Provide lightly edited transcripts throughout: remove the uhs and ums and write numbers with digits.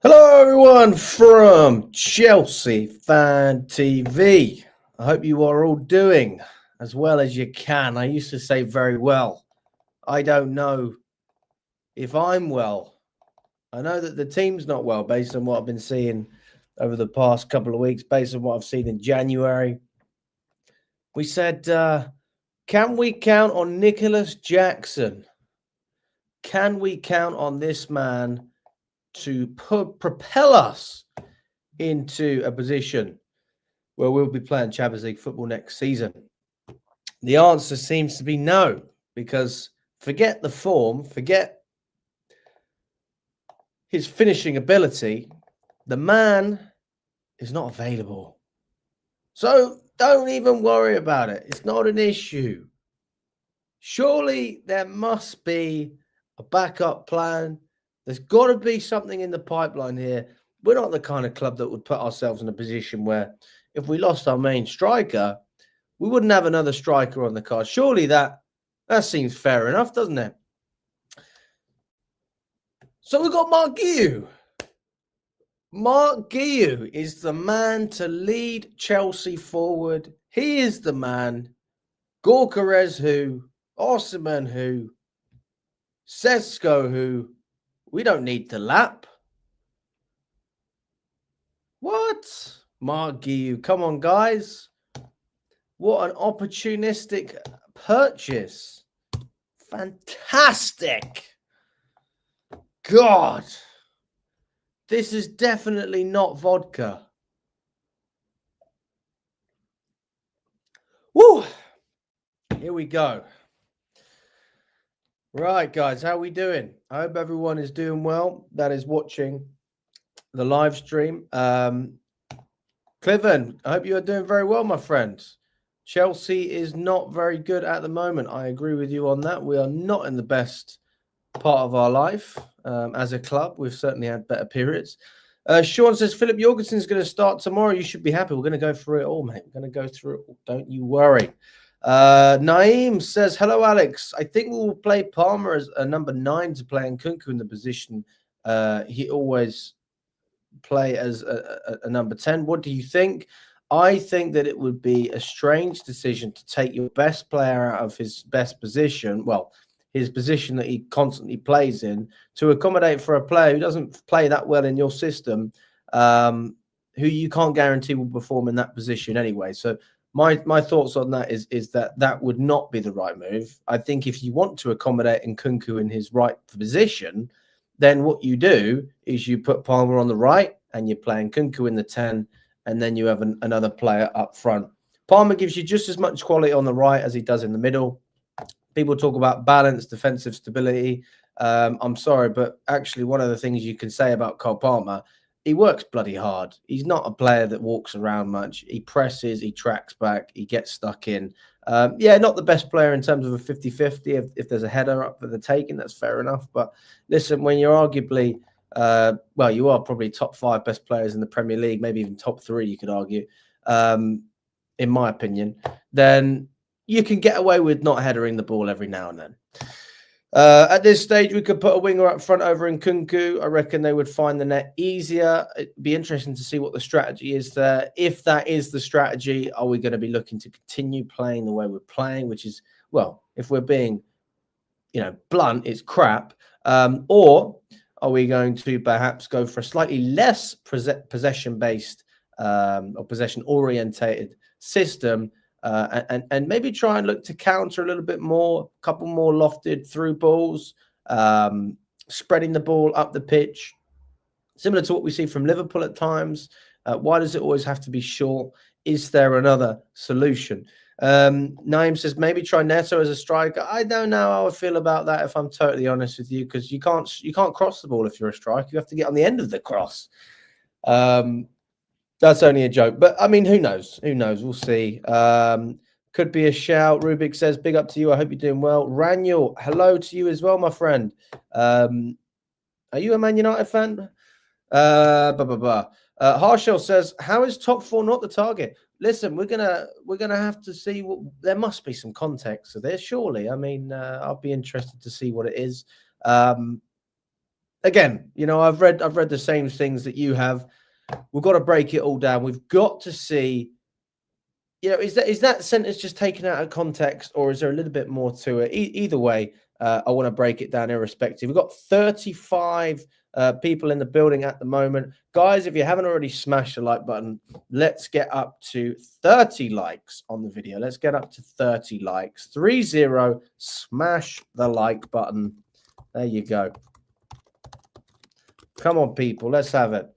Hello, everyone from Chelsea Fan TV. I hope you are all doing as well as you can. I used to say very well. I don't know if I'm well. I know that the team's not well based on what I've been seeing over the past couple of weeks, based on what I've seen in January. We said, can we count on Nicolas Jackson? Can we count on this man to propel us into a position where we'll be playing Champions League football next season? The answer seems to be no, because forget the form, forget his finishing ability, the man is not available. So don't even worry about it. It's not an issue. Surely there must be a backup plan. There's got to be something in the pipeline here. We're not the kind of club that would put ourselves in a position where if we lost our main striker, we wouldn't have another striker on the card. Surely that seems fair enough, doesn't it? So we've got Mark Guiu. Mark Guiu is the man to lead Chelsea forward. He is the man. Goalkeeper who, Osimhen who, Sesko who, we don't need to lap. What? Mark Guiu, come on, guys. What an opportunistic purchase. Fantastic. God. This is definitely not vodka. Woo. Here we go. Right, guys, how are we doing? I hope everyone is doing well that is watching the live stream. Cliven, I hope you are doing very well, my friends. Chelsea is not very good at the moment. I agree with you on that. We are not in the best part of our life as a club. We've certainly had better periods. Sean says, Philip Jorgensen is going to start tomorrow. You should be happy. We're going to go through it all, mate. We're going to go through it all. Don't you worry. Naeem says, hello, Alex. I think we will play Palmer as a number 9 to play Nkunku in the position. He always play as a number 10. What do you think? I think that it would be a strange decision to take your best player out of his best position, well, his position that he constantly plays in, to accommodate for a player who doesn't play that well in your system, who you can't guarantee will perform in that position anyway. So my thoughts on that is that would not be the right move. I think if you want to accommodate Nkunku in his right position, then what you do is you put Palmer on the right and you're playing Nkunku in the 10, and then you have another player up front. Palmer gives you just as much quality on the right as he does in the middle. People talk about balance, defensive stability. I'm sorry, but actually one of the things you can say about Cole Palmer, he works bloody hard. He's not a player that walks around much. He presses, he tracks back, he gets stuck in. Yeah, not the best player in terms of a 50-50. If there's a header up for the taking, that's fair enough. But listen, when you're arguably, well, you are probably top 5 best players in the Premier League, maybe even top 3, you could argue, in my opinion, then you can get away with not headering the ball every now and then. At this stage, we could put a winger up front over Nkunku. I reckon they would find the net easier. It'd be interesting to see what the strategy is there. If that is the strategy, are we going to be looking to continue playing the way we're playing, which is, well, if we're being, blunt, it's crap. Or are we going to perhaps go for a slightly less possession-based or possession-orientated system, and maybe try and look to counter a little bit more, a couple more lofted through balls, spreading the ball up the pitch, similar to what we see from Liverpool at times. Why does it always have to be short? Is there another solution? Naeem says maybe try Neto as a striker. I don't know how I feel about that, if I'm totally honest with you, because you can't cross the ball if you're a striker. You have to get on the end of the cross. That's only a joke, but I mean, who knows? Who knows? We'll see. Could be a shout. Rubik says, big up to you. I hope you're doing well. Raniel, hello to you as well, my friend. Are you a Man United fan? Harshell says, how is top 4 not the target? Listen, we're gonna have to see there must be some context to this, surely. I mean, I'll be interested to see what it is. again, you know, I've read the same things that you have. We've got to break it all down. We've got to see, you know, is that sentence just taken out of context, or is there a little bit more to it? Either way, I want to break it down irrespective. We've got 35 people in the building at the moment. Guys, if you haven't already smashed the like button, let's get up to 30 likes on the video. Let's get up to 30 likes. 30, smash the like button. There you go. Come on, people, let's have it.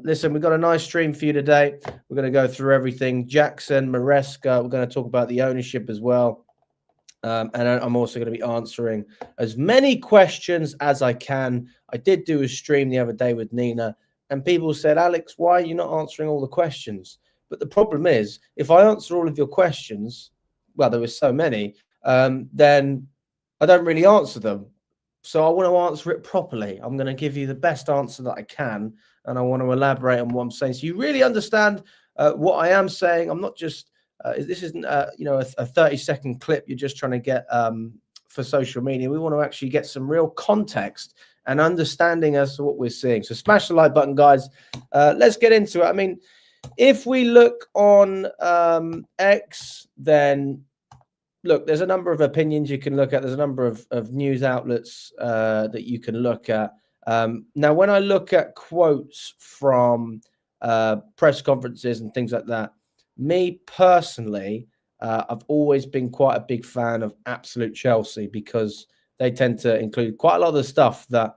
Listen, we've got a nice stream for you today. We're going to go through everything. Jackson, Maresca, we're going to talk about the ownership as well. And I'm also going to be answering as many questions as I can. I did do a stream the other day with Nina, and people said, Alex, why are you not answering all the questions? But the problem is, if I answer all of your questions, well, there were so many, then I don't really answer them. So I want to answer it properly. I'm going to give you the best answer that I can, and I want to elaborate on what I'm saying, so you really understand what I am saying. I'm not just this isn't you know, a 30-second clip you're just trying to get for social media. We want to actually get some real context and understanding as to what we're seeing. So smash the like button, guys. Let's get into it. I mean, if we look on X, then look, there's a number of opinions you can look at. There's a number of news outlets that you can look at. Now, when I look at quotes from press conferences and things like that, me personally, I've always been quite a big fan of Absolute Chelsea, because they tend to include quite a lot of the stuff that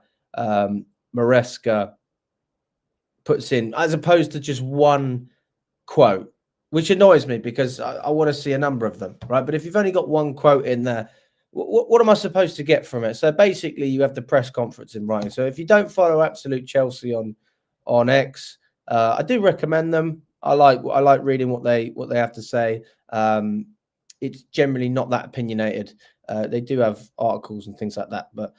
Maresca puts in, as opposed to just one quote, which annoys me because I want to see a number of them, right? But if you've only got one quote in there, what am I supposed to get from it? So basically, you have the press conference in writing. So if you don't follow Absolute Chelsea on X, I do recommend them. I like reading what they have to say. It's generally not that opinionated. They do have articles and things like that, but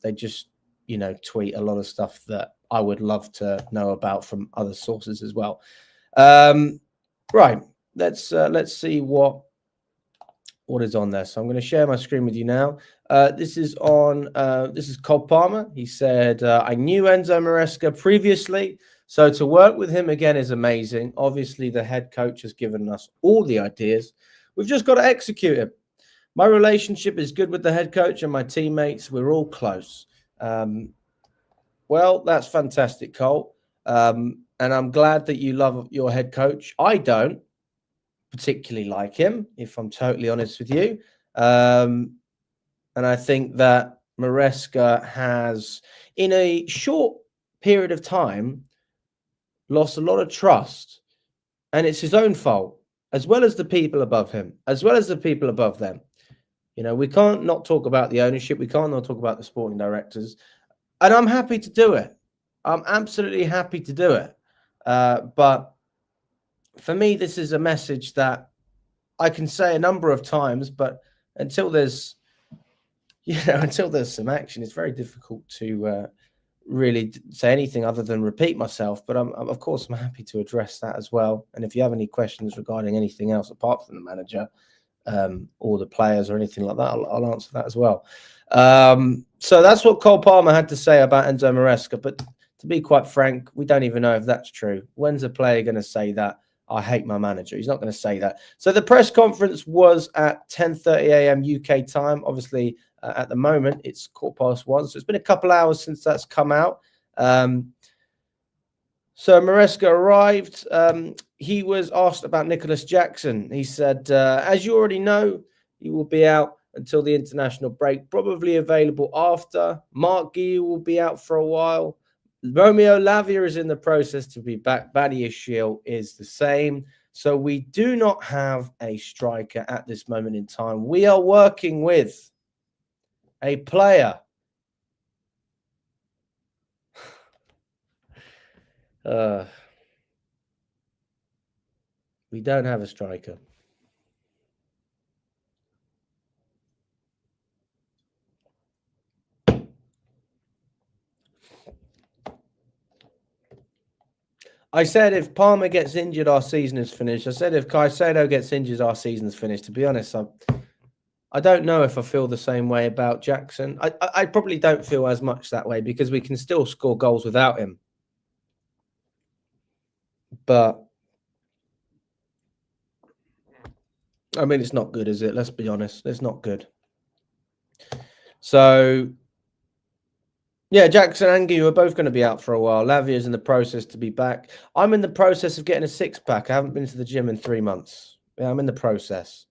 they just, you know, tweet a lot of stuff that I would love to know about from other sources as well. Right, let's see what is on there. So I'm going to share my screen with you now. This is Cole Palmer. He said, I knew Enzo Maresca previously, so to work with him again is amazing. Obviously, the head coach has given us all the ideas. We've just got to execute it. My relationship is good with the head coach and my teammates. We're all close. Well, that's fantastic, Cole. And I'm glad that you love your head coach. I don't particularly like him, if I'm totally honest with you. And I think that Maresca has, in a short period of time, lost a lot of trust. And it's his own fault, as well as the people above him, as well as the people above them. You know, we can't not talk about the ownership. We can't not talk about the sporting directors. And I'm happy to do it. I'm absolutely happy to do it. But for me, this is a message that I can say a number of times, but until there's, until there's some action, it's very difficult to really say anything other than repeat myself. But of course, I'm happy to address that as well. And if you have any questions regarding anything else apart from the manager or the players or anything like that, I'll answer that as well. So that's what Cole Palmer had to say about Enzo Maresca. But to be quite frank, we don't even know if that's true. When's a player going to say that? I hate my manager. He's not going to say that. So the press conference was at 10:30 a.m. UK time. Obviously, at the moment, it's 1:15. So it's been a couple hours since that's come out. So Maresca arrived. He was asked about Nicolas Jackson. He said, as you already know, he will be out until the international break, probably available after. Mark Guiu will be out for a while. Romeo Lavia is in the process to be back. Badiashile is the same. So we do not have a striker at this moment in time. We are working with a player. We don't have a striker. I said if Palmer gets injured, our season is finished. I said if Caicedo gets injured, our season's finished. To be honest, I I don't know if I feel the same way about Jackson. I probably don't feel as much that way because we can still score goals without him. But I mean, it's not good, is it? Let's be honest. It's not good. So, yeah, Jackson and Guy are both going to be out for a while. Lavia's in the process to be back. I'm in the process of getting a six-pack. I haven't been to the gym in 3 months. Yeah, I'm in the process.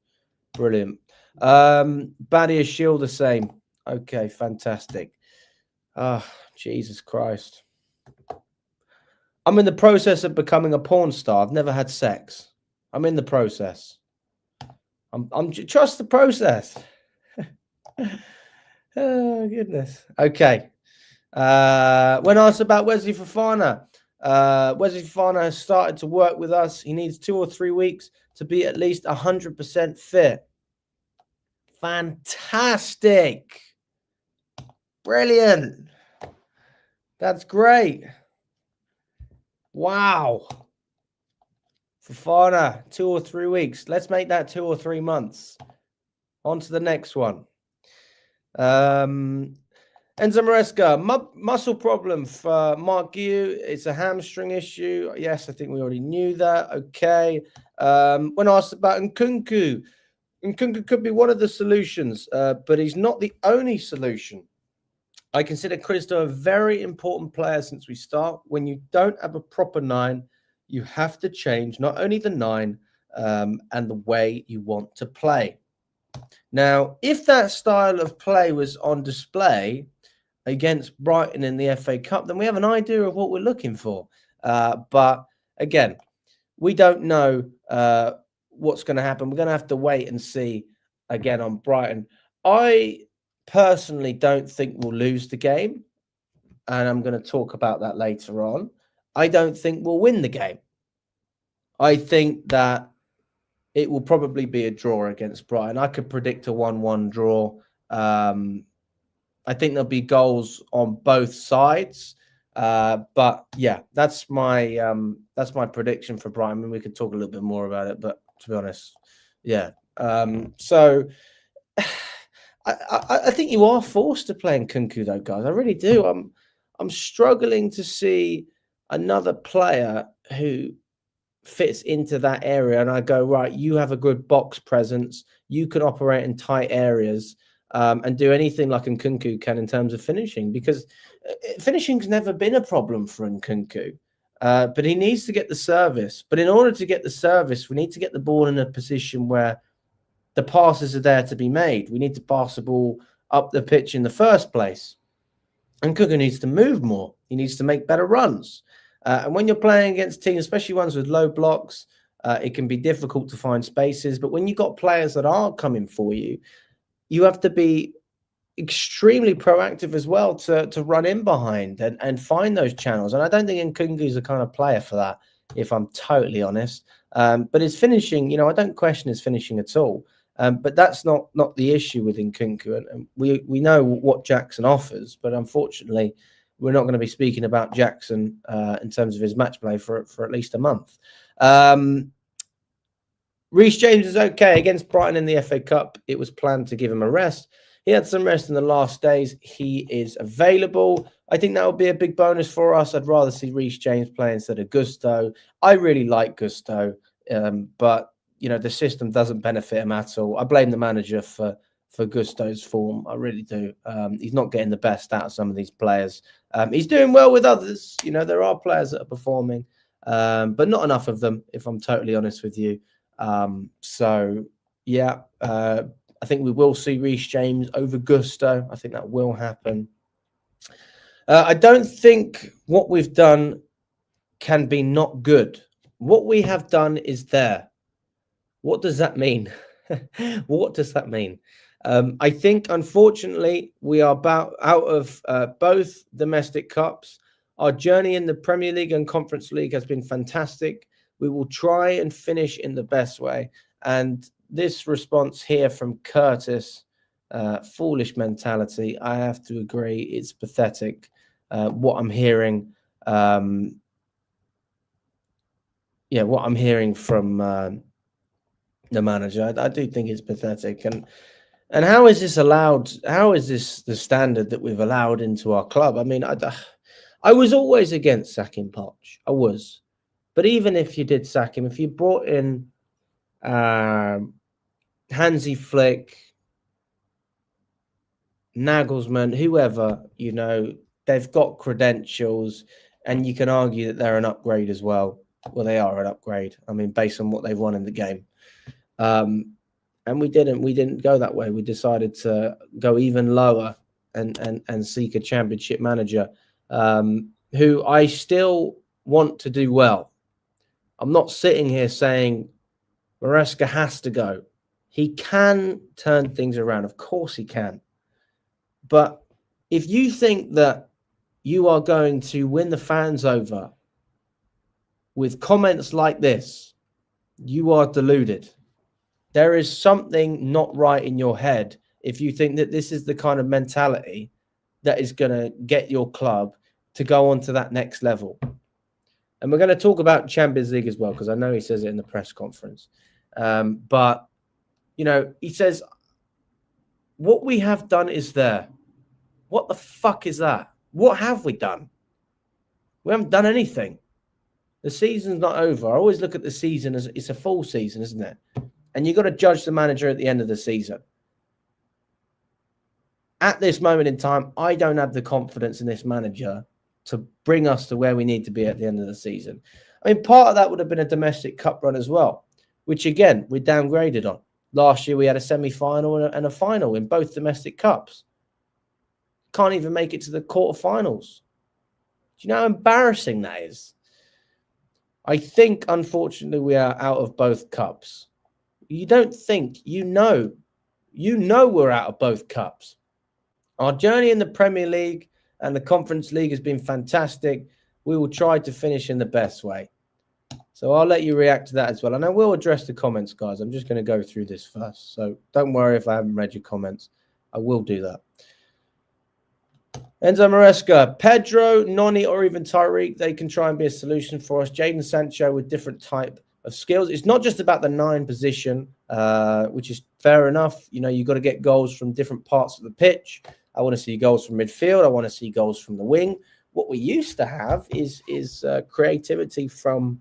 Brilliant. Badia Shield the same. Okay, fantastic. Jesus Christ. I'm in the process of becoming a porn star. I've never had sex. I'm in the process. I'm trust the process. Oh goodness. Okay. When asked about Wesley Fofana, Wesley Fofana has started to work with us. He needs 2 or 3 weeks to be at least 100% fit. Fantastic. Brilliant. That's great. Wow. Fofana, 2 or 3 weeks. Let's make that 2 or 3 months. On to the next one. Enzo Maresca, muscle problem for Mark Guiu. It's a hamstring issue. Yes, I think we already knew that. Okay. When asked about Nkunku could be one of the solutions, but he's not the only solution. I consider Cristo a very important player since we start. When you don't have a proper 9, you have to change not only the 9 and the way you want to play. Now, if that style of play was on display against Brighton in the FA Cup, then we have an idea of what we're looking for. But again, we don't know what's going to happen. We're going to have to wait and see again on Brighton. I personally don't think we'll lose the game, and I'm going to talk about that later on. I don't think we'll win the game. I think that it will probably be a draw against Brighton. I could predict a 1-1 draw. I think there'll be goals on both sides. But yeah, that's my prediction for Brighton. I mean, we could talk a little bit more about it, but to be honest, yeah. So I think you are forced to play Nkunku though, guys. I really do. I'm struggling to see another player who fits into that area, and I go, right, you have a good box presence, you can operate in tight areas, and do anything like Nkunku can in terms of finishing, because finishing's never been a problem for Nkunku, but he needs to get the service. But in order to get the service, we need to get the ball in a position where the passes are there to be made. We need to pass the ball up the pitch in the first place. Nkunku needs to move more. He needs to make better runs. And when you're playing against teams, especially ones with low blocks, it can be difficult to find spaces. But when you've got players that aren't coming for you, you have to be extremely proactive as well to run in behind and find those channels. And I don't think Nkunku's the kind of player for that, if I'm totally honest. But his finishing, I don't question his finishing at all. But that's not the issue with Nkunku. And we know what Jackson offers, but unfortunately, we're not going to be speaking about Jackson in terms of his match play for at least a month. Reece James is okay against Brighton in the FA Cup. It was planned to give him a rest. He had some rest in the last days. He is available. I think that would be a big bonus for us. I'd rather see Reece James play instead of Gusto. I really like Gusto, but the system doesn't benefit him at all. I blame the manager for Gusto's form. I really do. He's not getting the best out of some of these players. He's doing well with others. There are players that are performing, but not enough of them, if I'm totally honest with you. So yeah, I think we will see Reece James over Gusto. I think that will happen. I don't think what we've done can be not good. What we have done is there. What does that mean? What does that mean? I think, unfortunately, we are about out of both domestic cups. Our journey in the Premier League and Conference League has been fantastic. We will try and finish in the best way. And this response here from Curtis, foolish mentality, I have to agree, it's pathetic. What I'm hearing, what I'm hearing from the manager, I do think it's pathetic. And And how is this allowed? How is this the standard that we've allowed into our club? I mean, I was always against sacking Poch. I was. But even if you did sack him, if you brought in Hansi Flick, Nagelsmann, whoever, you know, they've got credentials, and you can argue that they're an upgrade as well. Well, they are an upgrade. I mean, based on what they've won in the game. And we didn't go that way. We decided to go even lower and seek a championship manager who I still want to do well. I'm not sitting here saying Maresca has to go. He can turn things around. Of course he can. But if you think that you are going to win the fans over with comments like this, you are deluded. There is something not right in your head if you think that this is the kind of mentality that is going to get your club to go on to that next level. And we're going to talk about Champions League as well, because I know he says it in the press conference. But, you know, he says, what we have done is there. What the fuck is that? What have we done? We haven't done anything. The season's not over. I always look at the season as it's a full season, isn't it? And you've got to judge the manager at the end of the season. At this moment in time, I don't have the confidence in this manager to bring us to where we need to be at the end of the season. I mean, part of that would have been a domestic cup run as well, which, again, we downgraded on. Last year, we had a semi-final and a final in both domestic cups. Can't even make it to the quarterfinals. Do you know how embarrassing that is? I think, unfortunately, we are out of both cups. You don't think, you know we're out of both cups. Our journey in the Premier League and the Conference League has been fantastic. We will try to finish in the best way. So I'll let you react to that as well. And I will address the comments, guys. I'm just going to go through this first. So don't worry if I haven't read your comments. I will do that. Enzo Maresca, Pedro, Noni, or even Tyreek, they can try and be a solution for us. Jadon Sancho with different type of skills. It's not just about the 9 position, which is fair enough. You know, you've got to get goals from different parts of the pitch. I want to see goals from midfield. I want to see goals from the wing. What we used to have is creativity from,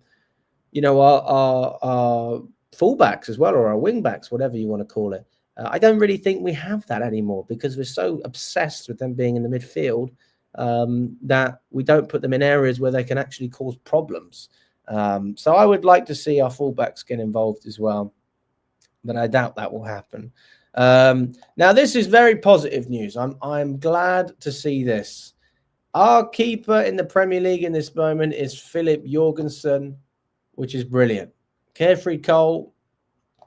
you know, our fullbacks as well, or our wing backs, whatever you want to call it. I don't really think we have that anymore because we're so obsessed with them being in the midfield that we don't put them in areas where they can actually cause problems. So I would like to see our fullbacks get involved as well, but I doubt that will happen. Now, this is very positive news. I'm glad to see this. Our keeper in the Premier League in this moment is Philip Jorgensen, which is brilliant. Carefree Cole.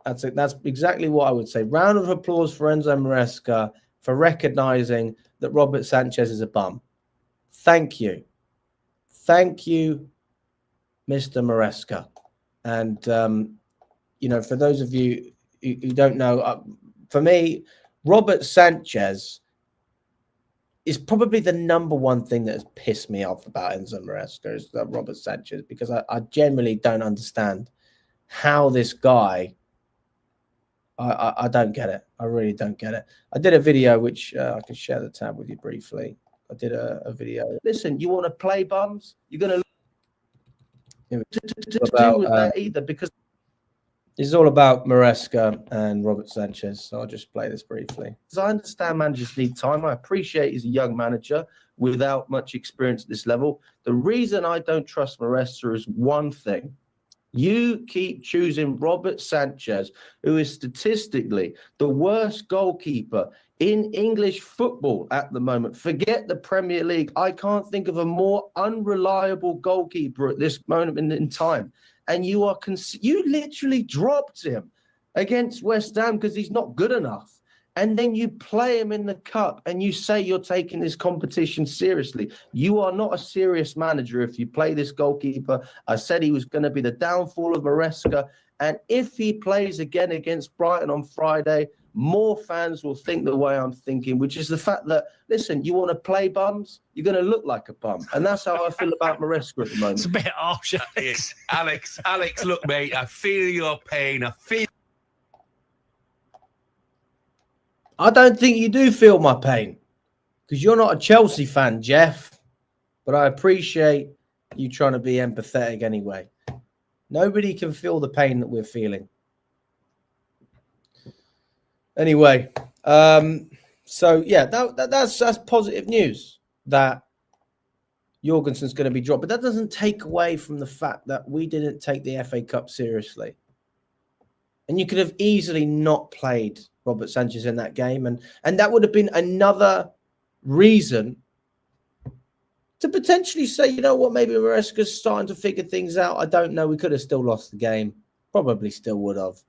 That's exactly what I would say. Round of applause for Enzo Maresca for recognizing that Robert Sanchez is a bum. Thank you. Thank you, Mr. Maresca. And, you know, for those of you who don't know, for me, Robert Sanchez is probably the number one thing that has pissed me off about Enzo Maresca is Robert Sanchez, because I generally don't understand how this guy... I don't get it. I really don't get it. I did a video, which I can share the tab with you briefly. I did a video. Listen, you want to play bums? You're going to do with that either, because it's all about Maresca and Robert Sanchez. So I'll just play this briefly. Because I understand managers need time. I appreciate he's a young manager without much experience at this level. The reason I don't trust Maresca is one thing. You keep choosing Robert Sanchez, who is statistically the worst goalkeeper in English football at the moment. Forget the Premier League. I can't think of a more unreliable goalkeeper at this moment in time. And you literally dropped him against West Ham because he's not good enough. And then you play him in the cup and you say you're taking this competition seriously. You are not a serious manager if you play this goalkeeper. I said he was going to be the downfall of Maresca. And if he plays again against Brighton on Friday, more fans will think the way I'm thinking, which is the fact that, listen, you want to play bums, you're going to look like a bum. And that's how I feel about Maresca at the moment. It's a bit harsh. Alex, look, mate, I feel your pain. I don't think you do feel my pain because you're not a Chelsea fan, Jeff. But I appreciate you trying to be empathetic anyway. Nobody can feel the pain that we're feeling. Anyway, so yeah, that's positive news that Jorgensen's going to be dropped. But that doesn't take away from the fact that we didn't take the FA Cup seriously. And you could have easily not played Robert Sanchez in that game. And that would have been another reason to potentially say, you know what, maybe Maresca's starting to figure things out. I don't know. We could have still lost the game. Probably still would have.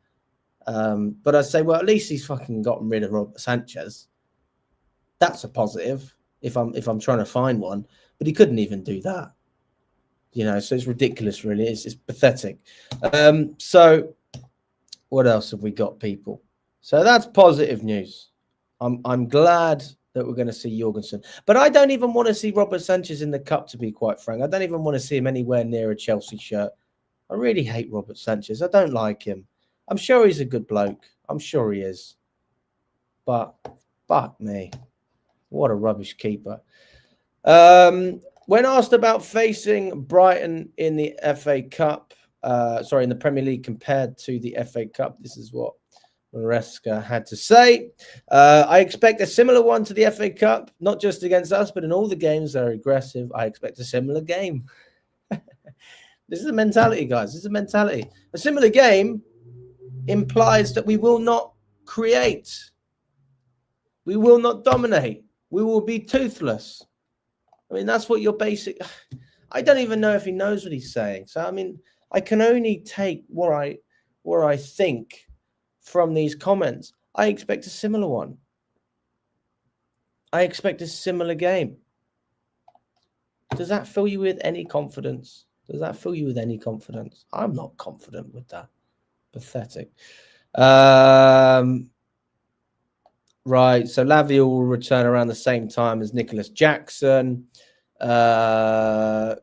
But I'd say, well, at least he's fucking gotten rid of Robert Sanchez. That's a positive if I'm trying to find one. But he couldn't even do that. You know, so it's ridiculous, really. It's pathetic. So what else have we got, people? So that's positive news. I'm glad that we're going to see Jorgensen. But I don't even want to see Robert Sanchez in the cup, to be quite frank. I don't even want to see him anywhere near a Chelsea shirt. I really hate Robert Sanchez. I don't like him. I'm sure he's a good bloke. I'm sure he is. But fuck me. What a rubbish keeper. When asked about facing Brighton in the FA Cup, in the Premier League compared to the FA Cup, this is what Maresca had to say. I expect a similar one to the FA Cup, not just against us, but in all the games that are aggressive. I expect a similar game. This is a mentality, guys. This is a mentality. A similar game implies that we will not create. We will not dominate. We will be toothless. I mean, that's what your basic... I don't even know if he knows what he's saying. So, I mean, I can only take what I think from these comments. I expect a similar one. I expect a similar game. Does that fill you with any confidence? Does that fill you with any confidence? I'm not confident with that. Pathetic. Right, so Lavia will return around the same time as Nicolas Jackson. So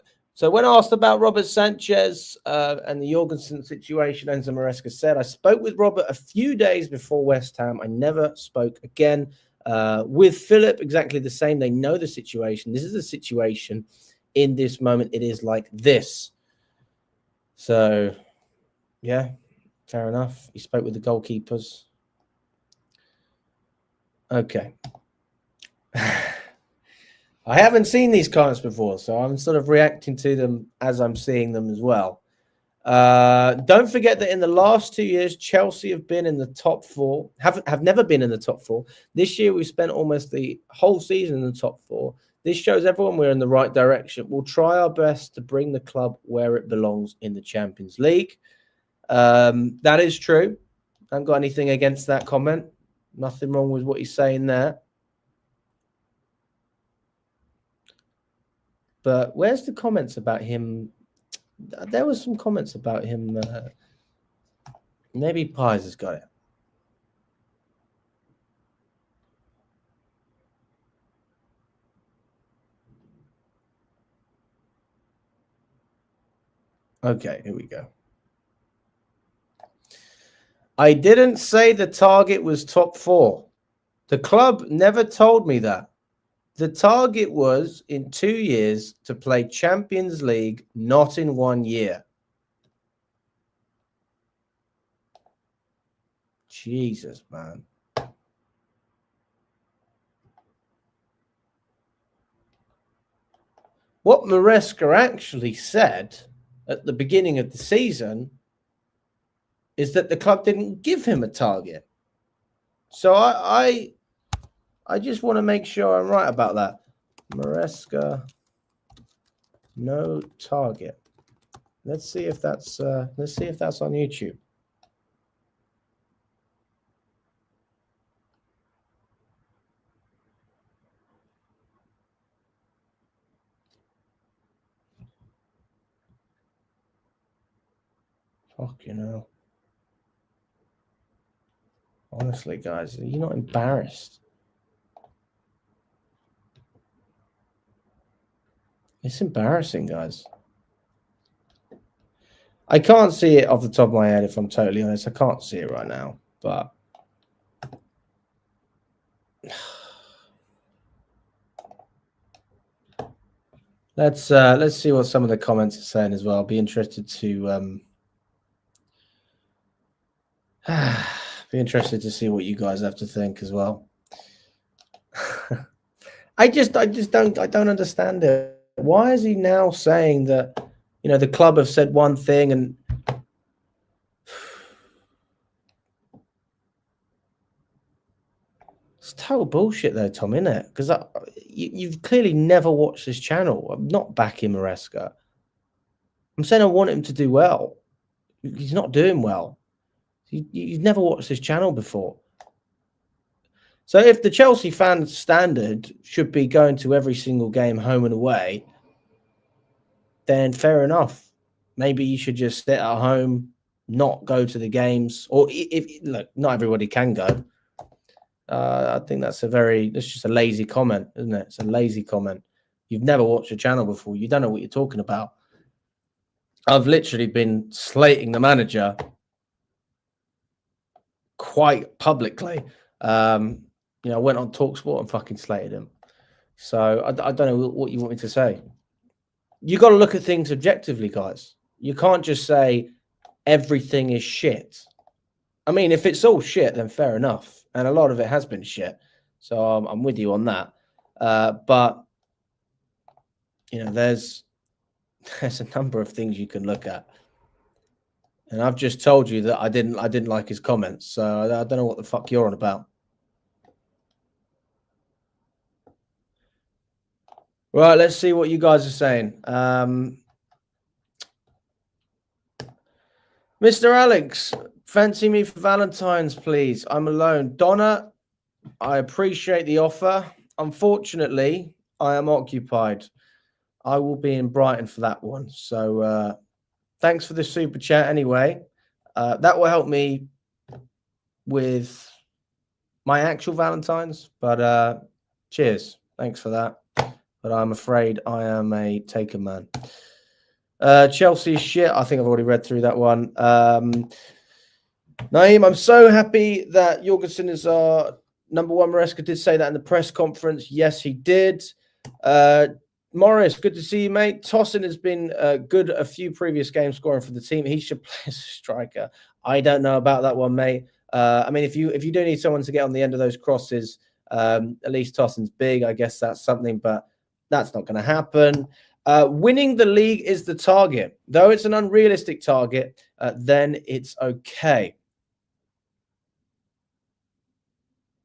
when asked about Robert Sanchez and the Jorgensen situation, Enzo Maresca said, I spoke with Robert a few days before West Ham. I never spoke again. With Philip, exactly the same. They know the situation. This is the situation. In this moment, it is like this. So, yeah, fair enough. He spoke with the goalkeepers. Okay. I haven't seen these comments before, so I'm sort of reacting to them as I'm seeing them as well. Don't forget that in the last 2 years, Chelsea have been in the top four, have never been in the top four. This year, we've spent almost the whole season in the top four. This shows everyone we're in the right direction. We'll try our best to bring the club where it belongs in the Champions League. That is true. I haven't got anything against that comment. Nothing wrong with what he's saying there. But where's the comments about him? There was some comments about him. Maybe Pies has got it. Okay, here we go. I didn't say the target was top four. The club never told me that. The target was in 2 years to play Champions League, not in 1 year. Jesus, man. What Maresca actually said at the beginning of the season is that the club didn't give him a target. So I just want to make sure I'm right about that. Maresca, no target. Let's see if that's on YouTube. Fucking hell. Honestly, guys, are you not embarrassed? It's embarrassing, guys. I can't see it off the top of my head, if I'm totally honest. I can't see it right now, but let's see what some of the comments are saying as well. I'll be interested to be interested to see what you guys have to think as well. I don't understand it. Why is he now saying that, you know, the club have said one thing and it's total bullshit though, Tom, isn't it? Because you've clearly never watched this channel. I'm not backing Maresca. I'm saying I want him to do well. He's not doing well. You've never watched this channel before. So if the Chelsea fan standard should be going to every single game home and away, then fair enough. Maybe you should just sit at home, not go to the games. Or if look, not everybody can go. I think that's just a lazy comment, isn't it? It's a lazy comment. You've never watched a channel before. You don't know what you're talking about. I've literally been slating the manager quite publicly. You know, I went on TalkSport and fucking slated him. So I don't know what you want me to say. You got to look at things objectively, guys. You can't just say everything is shit. I mean, if it's all shit, then fair enough. And a lot of it has been shit. So I'm with you on that. But, you know, there's a number of things you can look at. And I've just told you that I didn't like his comments. So I don't know what the fuck you're on about. Right, let's see what you guys are saying. Mr. Alex, fancy me for Valentine's, please. I'm alone. Donna, I appreciate the offer. Unfortunately, I am occupied. I will be in Brighton for that one. So thanks for the super chat anyway. That will help me with my actual Valentine's. But cheers. Thanks for that. But I'm afraid I am a taken man. Chelsea shit. I think I've already read through that one. Naeem, I'm so happy that Jorgensen is our number one. Maresca did say that in the press conference. Yes, he did. Morris, good to see you, mate. Tossin has been good a few previous games scoring for the team. He should play as a striker. I don't know about that one, mate. I mean, if you do need someone to get on the end of those crosses, at least Tossin's big. I guess that's something, but that's not going to happen. Winning the league is the target. Though it's an unrealistic target, then it's okay.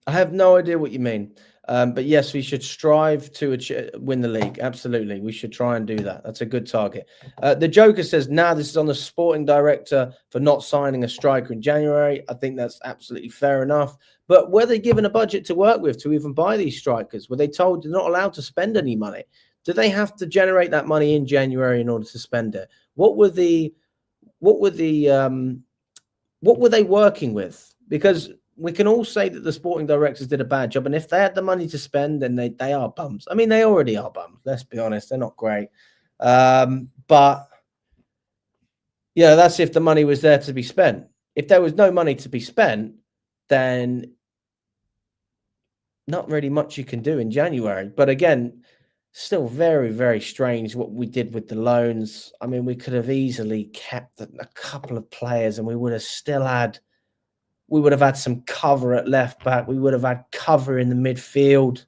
I have no idea what you mean. But yes, we should strive to win the league. Absolutely. We should try and do that. That's a good target. The Joker says, this is on the sporting director for not signing a striker in January. I think that's absolutely fair enough. But were they given a budget to work with to even buy these strikers? Were they told they're not allowed to spend any money? Do they have to generate that money in January in order to spend it? What were they working with? Because we can all say that the sporting directors did a bad job, and if they had the money to spend, then they are bums. I mean, they already are bums. Let's be honest, they're not great. But yeah, that's if the money was there to be spent. If there was no money to be spent, then not really much you can do in January. But again, still very, very strange what we did with the loans. I mean, we could have easily kept a couple of players, and we would have had some cover at left back. We would have had cover in the midfield.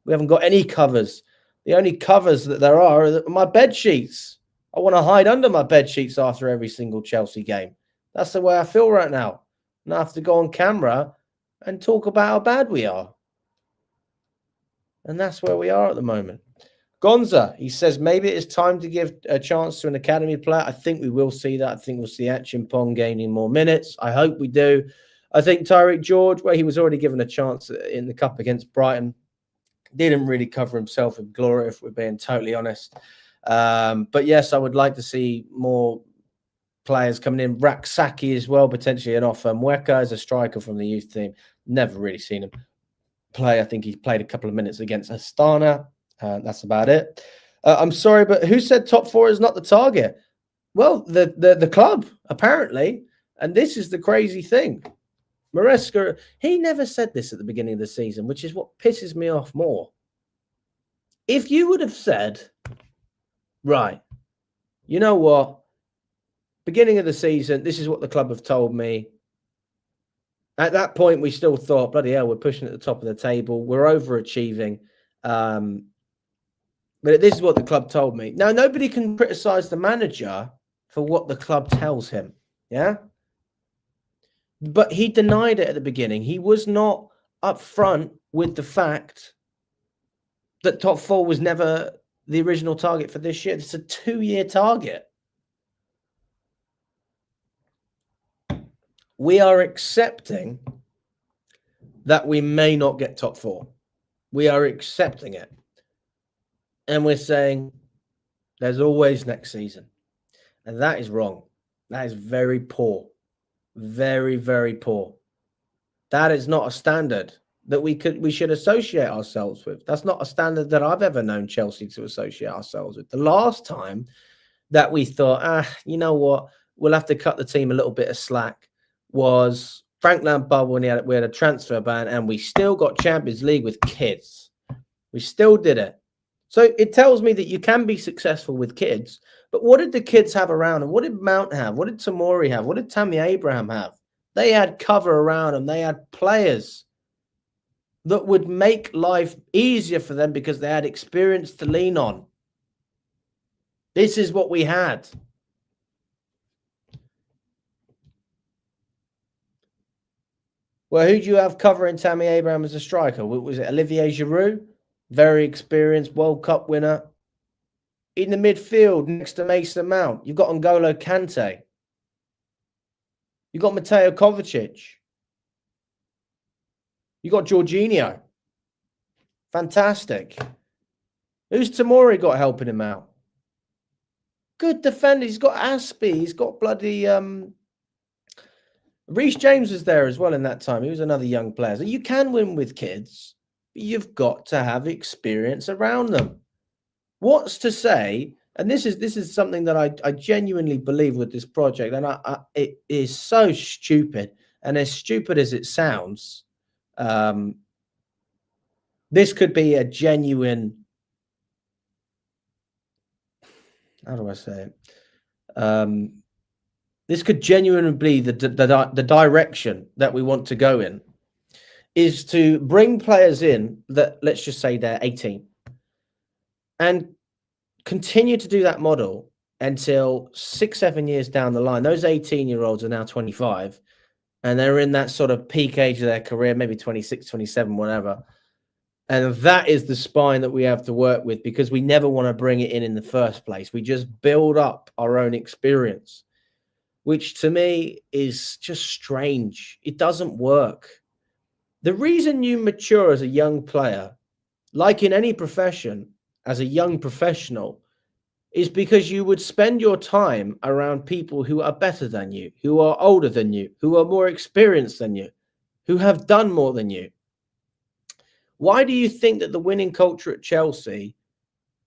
We haven't got any covers. The only covers that there are my bed sheets. I want to hide under my bed sheets after every single Chelsea game. That's the way I feel right now. And I have to go on camera and talk about how bad we are. And that's where we are at the moment. Gonza, he says, maybe it's time to give a chance to an academy player. I think we will see that. I think we'll see Achimpong gaining more minutes. I hope we do. I think Tyreek George, he was already given a chance in the cup against Brighton. Didn't really cover himself in glory, if we're being totally honest. But yes, I would like to see more players coming in. Raksaki as well, potentially an offer. Mweka is a striker from the youth team. Never really seen him play. I think he played a couple of minutes against Astana. That's about it. I'm sorry, but who said top four is not the target? Well, the club, apparently. And this is the crazy thing. Maresca, he never said this at the beginning of the season, which is what pisses me off more. If you would have said, right, you know what, beginning of the season, this is what the club have told me. At that point, we still thought, bloody hell, we're pushing at the top of the table. We're overachieving. But this is what the club told me. Now, nobody can criticize the manager for what the club tells him. Yeah. But he denied it at the beginning. He was not upfront with the fact that top four was never the original target for this year. It's a 2-year target. We are accepting that we may not get top four. We are accepting it. And we're saying there's always next season. And that is wrong. That is very poor. Very, very poor. That is not a standard that we should associate ourselves with. That's not a standard that I've ever known Chelsea to associate ourselves with. The last time that we thought, you know what, we'll have to cut the team a little bit of slack was Frank Lampard when we had a transfer ban and we still got Champions League with kids. We still did it. So it tells me that you can be successful with kids. But what did the kids have around them? What did Mount have? What did Tomori have? What did Tammy Abraham have? They had cover around them. They had players that would make life easier for them because they had experience to lean on. This is what we had. Well, who do you have covering Tammy Abraham as a striker? Was it Olivier Giroud? Very experienced World Cup winner. In the midfield, next to Mason Mount, you've got N'Golo Kante. You've got Mateo Kovacic. You've got Jorginho. Fantastic. Who's Tomori got helping him out? Good defender. He's got Aspie. He's got bloody... Reece James was there as well in that time. He was another young player. So you can win with kids, but you've got to have experience around them. What's to say, and this is something that I genuinely believe with this project, and it is so stupid, and as stupid as it sounds, this could be a genuine, how do I say it? This could genuinely be the direction that we want to go in, is to bring players in that, let's just say they're 18, and continue to do that model until 6-7 years down the line. Those 18-year-olds are now 25, and they're in that sort of peak age of their career, maybe 26, 27, whatever. And that is the spine that we have to work with, because we never want to bring it in the first place. We just build up our own experience, which to me is just strange. It doesn't work. The reason you mature as a young player, like in any profession, as a young professional, is because you would spend your time around people who are better than you, who are older than you, who are more experienced than you, who have done more than you. Why do you think that the winning culture at Chelsea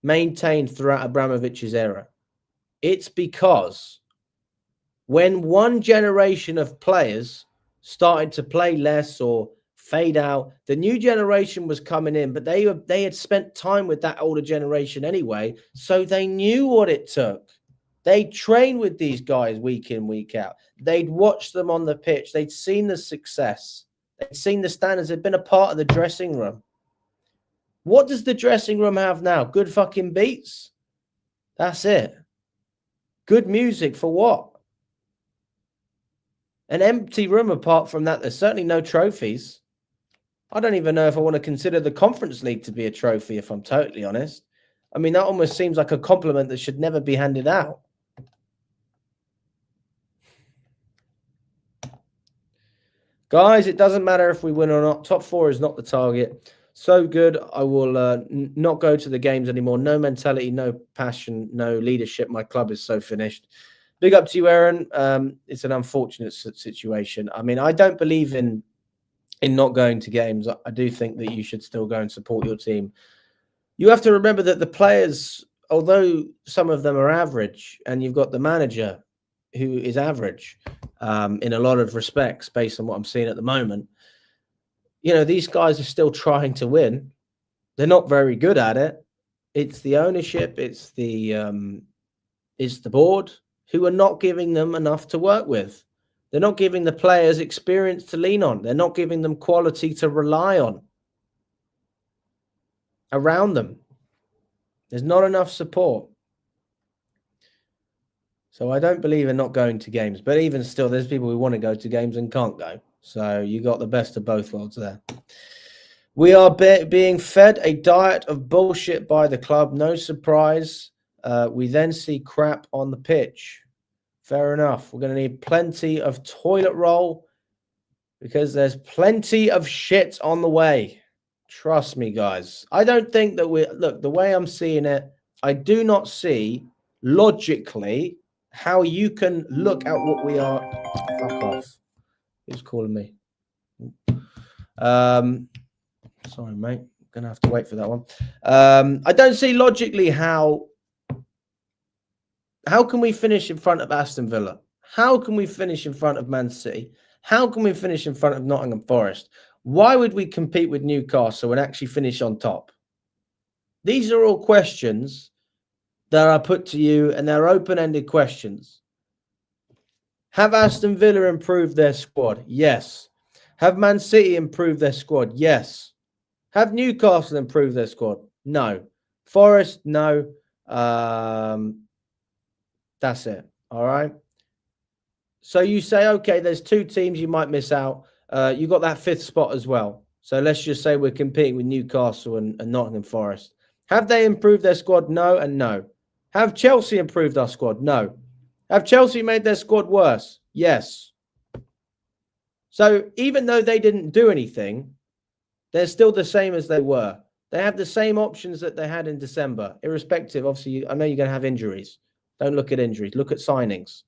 maintained throughout Abramovich's era? It's because when one generation of players started to play less or fade out, the new generation was coming in, but they had spent time with that older generation anyway, so they knew what it took. They trained with these guys week in, week out. They'd watched them on the pitch. They'd seen the success. They'd seen the standards. They'd been a part of the dressing room. What does the dressing room have now? Good fucking beats. That's it. Good music for what? An empty room apart from that. There's certainly no trophies. I don't even know if I want to consider the Conference League to be a trophy, if I'm totally honest. I mean, that almost seems like a compliment that should never be handed out. Guys, it doesn't matter if we win or not. Top four is not the target. So good, I will not go to the games anymore. No mentality, no passion, no leadership. My club is so finished. Big up to you, Aaron. It's an unfortunate situation. I mean, I don't believe in not going to games. I do think that you should still go and support your team. You have to remember that the players, although some of them are average, and you've got the manager who is average, in a lot of respects, based on what I'm seeing at the moment. These guys are still trying to win. They're not very good at it. It's the ownership, it's the board who are not giving them enough to work with. They're not giving the players experience to lean on. They're not giving them quality to rely on around them. There's not enough support. So I don't believe in not going to games. But even still, there's people who want to go to games and can't go. So you got the best of both worlds there. We are being fed a diet of bullshit by the club. No surprise. We then see crap on the pitch. Fair enough. We're going to need plenty of toilet roll because there's plenty of shit on the way. Trust me, guys. I don't think that look, the way I'm seeing it, I do not see logically how you can look at what we are. Fuck off. Who's calling me? Sorry, mate. I'm going to have to wait for that one. I don't see logically how can we finish in front of Aston Villa? How can we finish in front of Man City? How can we finish in front of Nottingham Forest? Why would we compete with Newcastle and actually finish on top? These are all questions that are put to you, and they're open-ended questions. Have Aston Villa improved their squad? Yes. Have Man City improved their squad? Yes. Have Newcastle improved their squad? No. Forest? No. That's it. All right. So you say, okay, there's two teams you might miss out. You got that fifth spot as well. So let's just say we're competing with Newcastle and Nottingham Forest. Have they improved their squad? No and no. Have Chelsea improved our squad? No. Have Chelsea made their squad worse? Yes. So even though they didn't do anything, they're still the same as they were. They have the same options that they had in December, irrespective. Obviously, I know you're going to have injuries. Don't look at injuries. Look at signings,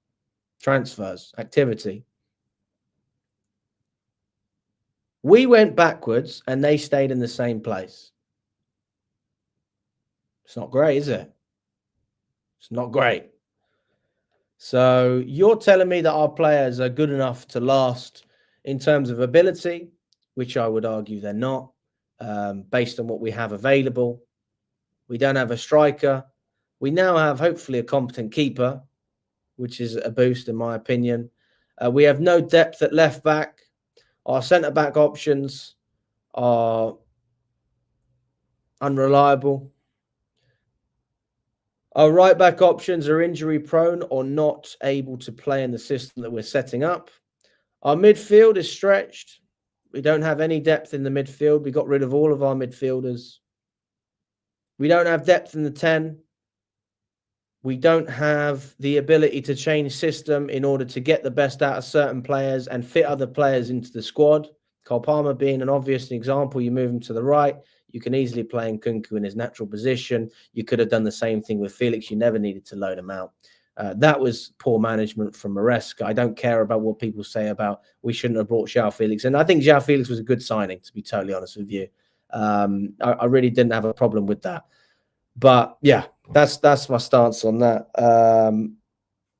transfers, activity. We went backwards and they stayed in the same place. It's not great, is it? It's not great. So you're telling me that our players are good enough to last in terms of ability, which I would argue they're not, based on what we have available. We don't have a striker. We now have, hopefully, a competent keeper, which is a boost, in my opinion. We have no depth at left back. Our centre-back options are unreliable. Our right-back options are injury-prone or not able to play in the system that we're setting up. Our midfield is stretched. We don't have any depth in the midfield. We got rid of all of our midfielders. We don't have depth in the 10. We don't have the ability to change system in order to get the best out of certain players and fit other players into the squad. Cole Palmer being an obvious example. You move him to the right. You can easily play Nkunku in his natural position. You could have done the same thing with Felix. You never needed to load him out. That was poor management from Maresca. I don't care about what people say about we shouldn't have brought João Felix. And I think João Felix was a good signing, to be totally honest with you. I really didn't have a problem with that. But yeah, that's my stance on that.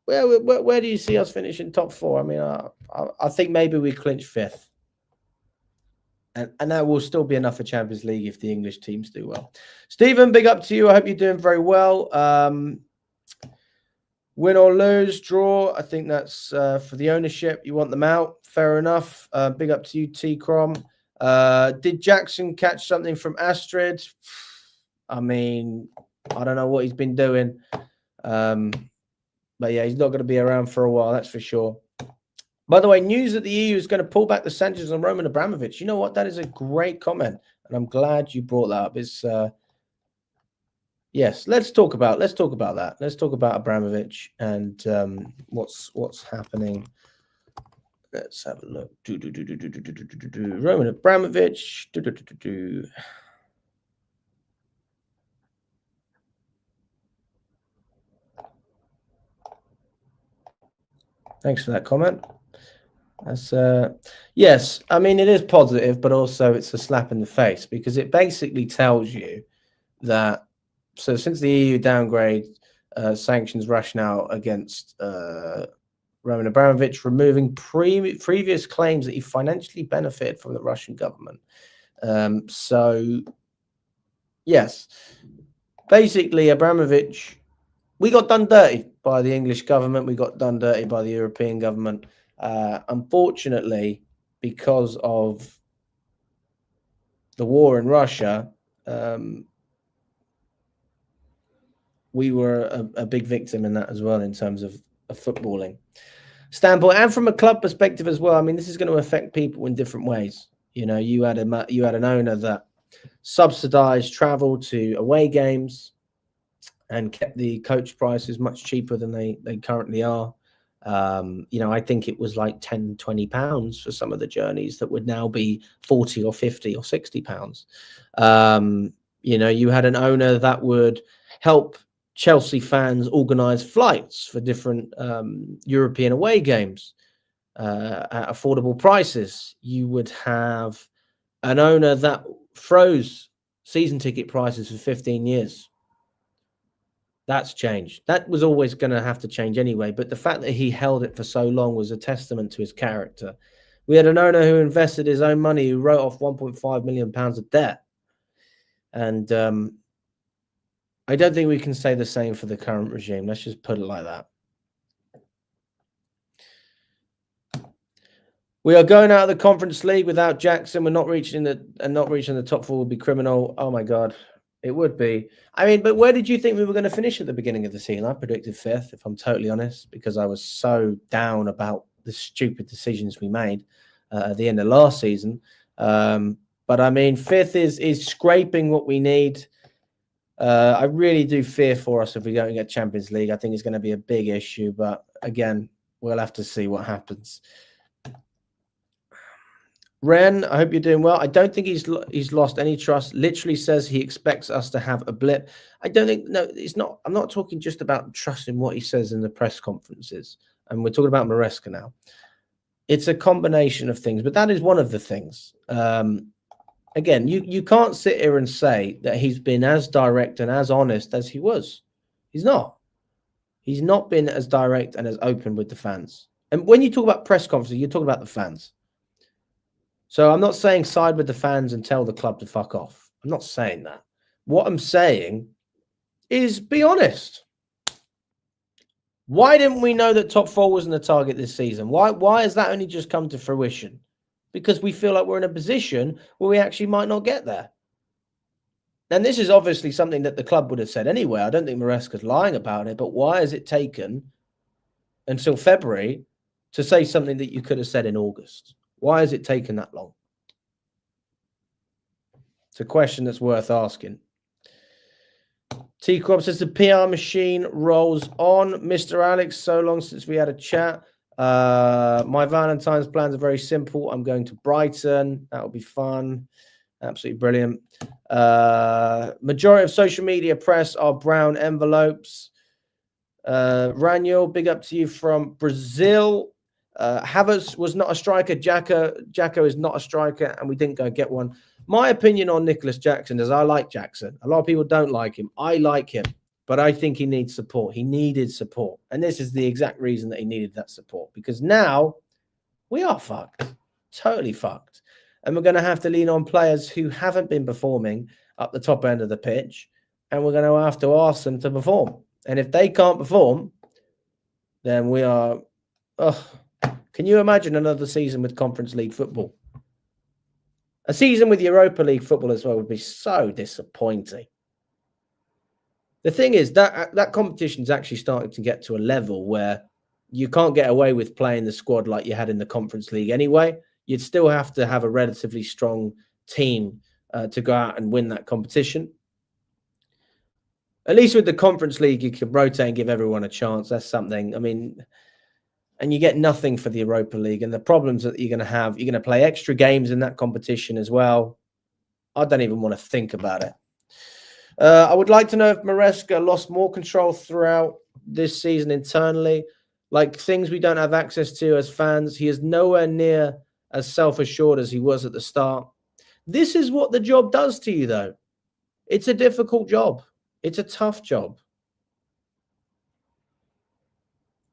Where do you see us finishing top four? I mean, I think maybe we clinch fifth. And that will still be enough for Champions League if the English teams do well. Stephen, big up to you. I hope you're doing very well. Win or lose, draw. I think that's for the ownership. You want them out. Fair enough. Big up to you, T-Crom. Did Jackson catch something from Astrid? I mean, I don't know what he's been doing. But yeah, he's not going to be around for a while, that's for sure. By the way, news that the EU is going to pull back the sanctions on Roman Abramovich. You know what? That is a great comment. And I'm glad you brought that up. It's yes, let's talk about that. Let's talk about Abramovich and what's happening. Let's have a look. Roman Abramovich. Thanks for that comment. That's yes, I mean it is positive, but also it's a slap in the face because it basically tells you that since the EU downgrade sanctions rationale against Roman Abramovich removing previous claims that he financially benefited from the Russian government. So, yes, basically, Abramovich, we got done dirty by the English government. We got done dirty by the European government. Unfortunately, because of the war in Russia, we were a big victim in that as well, in terms of footballing standpoint, and from a club perspective as well. I mean, this is going to affect people in different ways. You know, you had an owner that subsidized travel to away games and kept the coach prices much cheaper than they currently are. You know, I think it was like £10-20 for some of the journeys that would now be 40 or 50 or 60 pounds. You know, you had an owner that would help Chelsea fans organize flights for different European away games at affordable prices. You would have an owner that froze season ticket prices for 15 years. That's changed. That was always going to have to change anyway. But the fact that he held it for so long was a testament to his character. We had an owner who invested his own money, who wrote off £1.5 million of debt. And I don't think we can say the same for the current regime. Let's just put it like that. We are going out of the Conference League without Jackson. We're not reaching the top four would be criminal. Oh my God, it would be. I mean, but where did you think we were going to finish at the beginning of the season? I predicted 5th, if I'm totally honest, because I was so down about the stupid decisions we made at the end of last season. But I mean, 5th is scraping what we need. I really do fear for us if we don't get Champions League. I think it's going to be a big issue, but again, we'll have to see what happens. Ren, I hope you're doing well. I don't think he's lost any trust. Literally says he expects us to have a blip. I don't think, no, it's not. I'm not talking just about trust in what he says in the press conferences. And we're talking about Maresca now. It's a combination of things, but that is one of the things. Again, you can't sit here and say that he's been as direct and as honest as he was. He's not. He's not been as direct and as open with the fans. And when you talk about press conferences, you're talking about the fans. So I'm not saying side with the fans and tell the club to fuck off. I'm not saying that. What I'm saying is be honest. Why didn't we know that top 4 wasn't a target this season? Why has that only just come to fruition? Because we feel like we're in a position where we actually might not get there. And this is obviously something that the club would have said anyway. I don't think Maresca's lying about it, but why has it taken until February to say something that you could have said in August? Why has it taken that long? It's a question that's worth asking. T-Crop says the PR machine rolls on. Mr. Alex, so long since we had a chat. My Valentine's plans are very simple. I'm going to Brighton. That will be fun. Absolutely brilliant. Majority of social media press are brown envelopes. Raniel, big up to you from Brazil. Havertz was not a striker. Jacko is not a striker, and we didn't go get one. My opinion on Nicolas Jackson is I like Jackson. A lot of people don't like him. I like him, but I think he needs support. He needed support, and this is the exact reason that he needed that support, because now we are fucked, totally fucked, and we're going to have to lean on players who haven't been performing up the top end of the pitch, and we're going to have to ask them to perform. And if they can't perform, then we are... Can you imagine another season with Conference League football? A season with Europa League football as well would be so disappointing. The thing is that competition is actually starting to get to a level where you can't get away with playing the squad like you had in the Conference League anyway. You'd still have to have a relatively strong team to go out and win that competition. At least with the Conference League, you can rotate and give everyone a chance. That's something. I mean... And you get nothing for the Europa League. And the problems that you're going to have, you're going to play extra games in that competition as well. I don't even want to think about it. I would like to know if Maresca lost more control throughout this season internally, like things we don't have access to as fans. He is nowhere near as self-assured as he was at the start. This is what the job does to you, though. It's a difficult job. It's a tough job.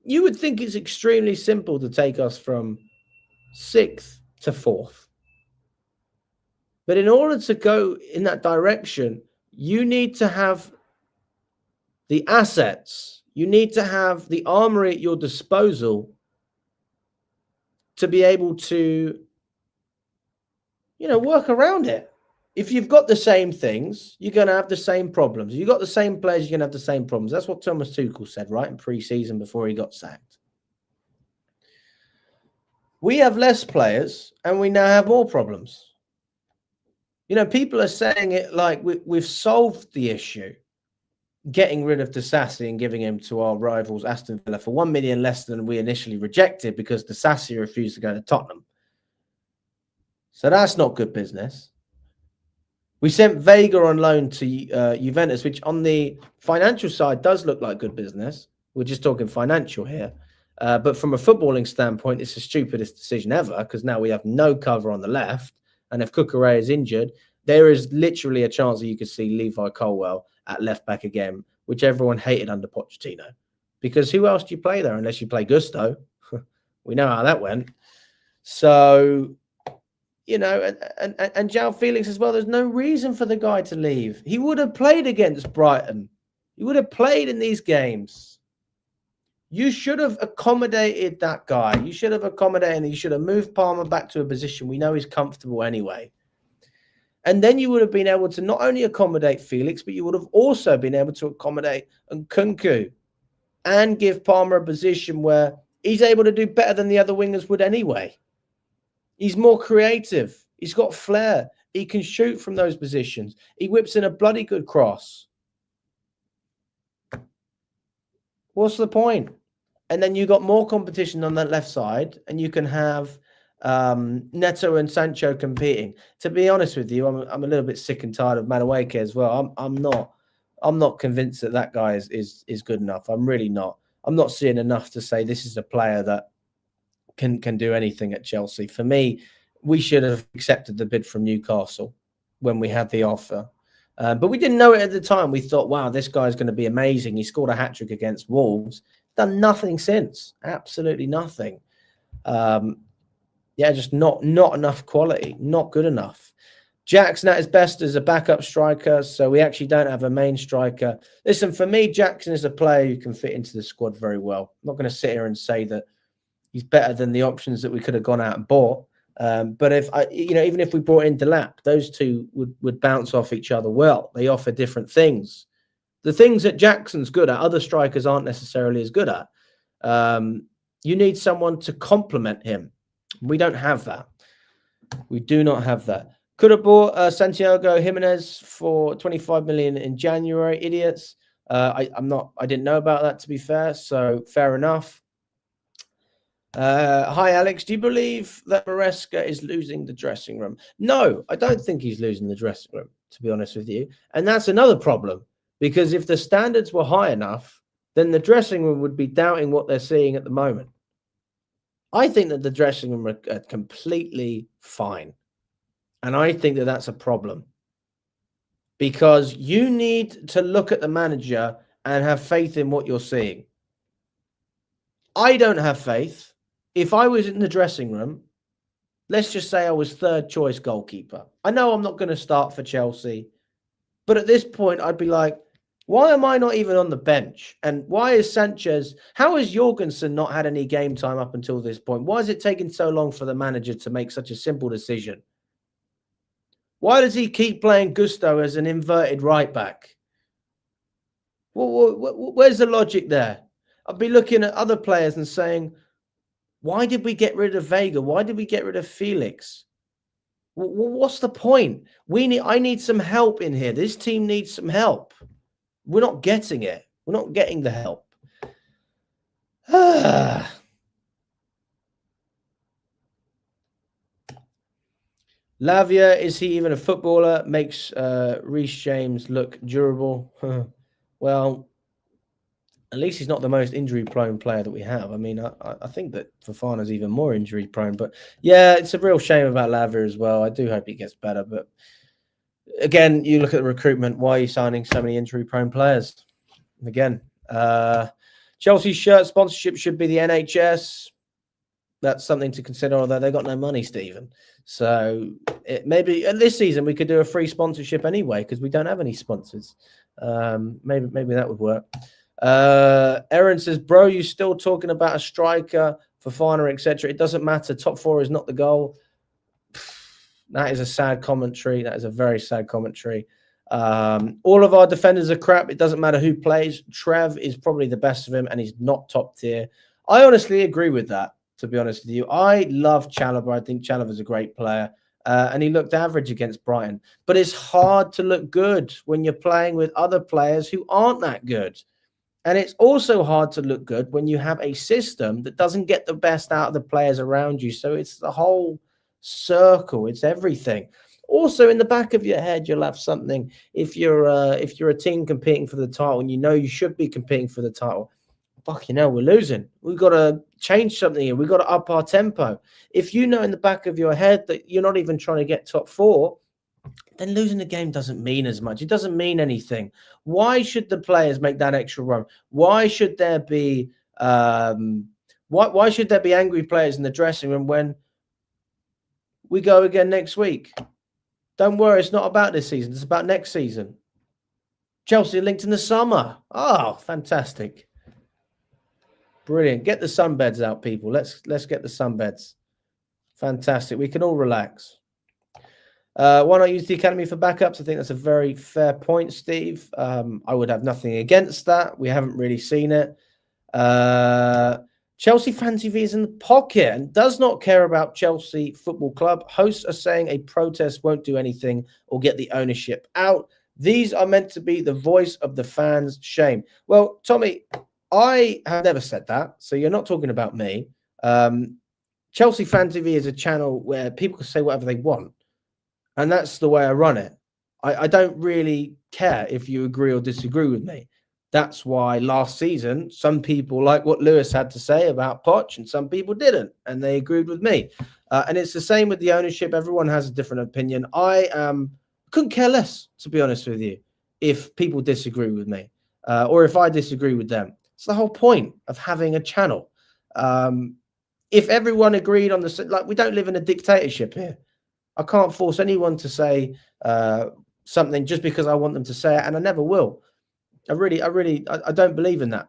you would think it's extremely simple to take us from 6th to 4th. But in order to go in that direction, you need to have the assets. You need to have the armory at your disposal to be able to, work around it. If you've got the same things, you're going to have the same problems. You've got the same players, you're going to have the same problems. That's what Thomas Tuchel said, right, in pre-season before he got sacked. We have less players, and we now have more problems. People are saying it like we've solved the issue, getting rid of Disasi and giving him to our rivals Aston Villa for 1 million less than we initially rejected because Disasi refused to go to Tottenham. So that's not good business. We sent Vega on loan to Juventus, which on the financial side does look like good business. We're just talking financial here. But from a footballing standpoint, it's the stupidest decision ever because now we have no cover on the left. And if Cucurella is injured, there is literally a chance that you could see Levi Colwell at left back again, which everyone hated under Pochettino. Because who else do you play there unless you play Gusto? We know how that went. So, and João Felix as well, there's no reason for the guy to leave. He would have played against Brighton. He would have played in these games. You should have accommodated that guy. You should have accommodated and you should have moved Palmer back to a position we know he's comfortable anyway. And then you would have been able to not only accommodate Felix, but you would have also been able to accommodate Nkunku and give Palmer a position where he's able to do better than the other wingers would anyway. He's more creative. He's got flair. He can shoot from those positions. He whips in a bloody good cross. What's the point? And then you got more competition on that left side, and you can have Neto and Sancho competing. To be honest with you, I'm a little bit sick and tired of Madueke as well. I'm not convinced that guy is good enough. I'm really not. I'm not seeing enough to say this is a player that can do anything at Chelsea. For me, we should have accepted the bid from Newcastle when we had the offer. But we didn't know it at the time. We thought, wow, this guy's going to be amazing. He scored a hat-trick against Wolves. Done nothing since. Absolutely nothing. Just not enough quality. Not good enough. Jackson at his best as a backup striker, so we actually don't have a main striker. Listen, for me, Jackson is a player who can fit into the squad very well. I'm not going to sit here and say that he's better than the options that we could have gone out and bought. But even if we brought in Delap, those two would bounce off each other well. They offer different things. The things that Jackson's good at, other strikers aren't necessarily as good at. You need someone to complement him. We don't have that. We do not have that. Could have bought Santiago Jimenez for 25 million in January. Idiots. I didn't know about that, to be fair. So fair enough. Hi, Alex. Do you believe that Maresca is losing the dressing room? No, I don't think he's losing the dressing room, to be honest with you. And that's another problem, because if the standards were high enough, then the dressing room would be doubting what they're seeing at the moment. I think that the dressing room are completely fine. And I think that that's a problem, because you need to look at the manager and have faith in what you're seeing. I don't have faith. If I was in the dressing room, let's just say I was third choice goalkeeper. I know I'm not going to start for Chelsea, but at this point, I'd be like, why am I not even on the bench? And why is Sanchez, how has Jorgensen not had any game time up until this point? Why is it taking so long for the manager to make such a simple decision? Why does he keep playing Gusto as an inverted right back? Where's the logic there? I'd be looking at other players and saying, why did we get rid of Vega? Why did we get rid of Felix? What's the point? I need some help in here. This team needs some help. We're not getting it. We're not getting the help. Lavia, is he even a footballer? Makes Reece James look durable. Well, at least he's not the most injury-prone player that we have. I mean, I think that Fofana's even more injury-prone. But, yeah, it's a real shame about Lavia as well. I do hope he gets better. But, again, you look at the recruitment. Why are you signing so many injury-prone players? Again, Chelsea's shirt sponsorship should be the NHS. That's something to consider, although they got no money, Stephen. So maybe this season we could do a free sponsorship anyway because we don't have any sponsors. Maybe that would work. Aaron says, bro, you still talking about a striker, Fofana, etc. It doesn't matter. Top 4 is not the goal. That is a sad commentary. That is a very sad commentary. All of our defenders are crap. It doesn't matter who plays. Trev is probably the best of him, and he's not top tier. I honestly agree with that, to be honest with you. I love Chalobah. I think Chalobah's a great player. And he looked average against Brighton. But it's hard to look good when you're playing with other players who aren't that good. And it's also hard to look good when you have a system that doesn't get the best out of the players around you. So it's the whole circle. It's everything. Also, in the back of your head, you'll have something. If you're a team competing for the title and you know you should be competing for the title, fucking hell, we're losing. We've got to change something here. We've got to up our tempo. If you know in the back of your head that you're not even trying to get top 4, then losing the game doesn't mean as much. It doesn't mean anything. Why should the players make that extra run? Why should there be why should there be angry players in the dressing room when we go again next week? Don't worry, it's not about this season. It's about next season. Chelsea are linked in the summer. Oh, fantastic. Brilliant. Get the sunbeds out, people. Let's get the sunbeds. Fantastic. We can all relax. Why not use the academy for backups? I think that's a very fair point, Steve. I would have nothing against that. We haven't really seen it. Chelsea Fan TV is in the pocket and does not care about Chelsea Football Club. Hosts are saying a protest won't do anything or get the ownership out. These are meant to be the voice of the fans. Shame. Well, Tommy, I have never said that, so you're not talking about me. Chelsea Fan TV is a channel where people can say whatever they want, and that's the way I run it. I don't really care if you agree or disagree with me. That's why last season, some people like what Lewis had to say about Poch, and some people didn't, and they agreed with me. And it's the same with the ownership. Everyone has a different opinion. I couldn't care less, to be honest with you, if people disagree with me or if I disagree with them. It's the whole point of having a channel. If everyone agreed on the, like, we don't live in a dictatorship here. I can't force anyone to say something just because I want them to say it, and I never will. I don't believe in that.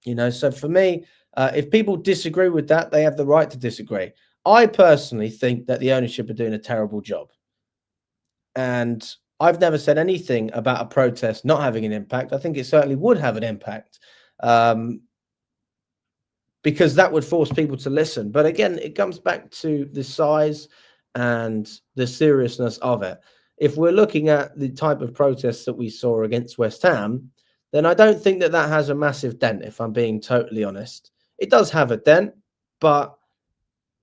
You know, so for me, if people disagree with that, they have the right to disagree. I personally think that the ownership are doing a terrible job. And I've never said anything about a protest not having an impact. I think it certainly would have an impact. Because that would force people to listen. But again, it comes back to the size and the seriousness of it. If we're looking at the type of protests that we saw against West Ham, then I don't think that that has a massive dent, if I'm being totally honest. It does have a dent, but,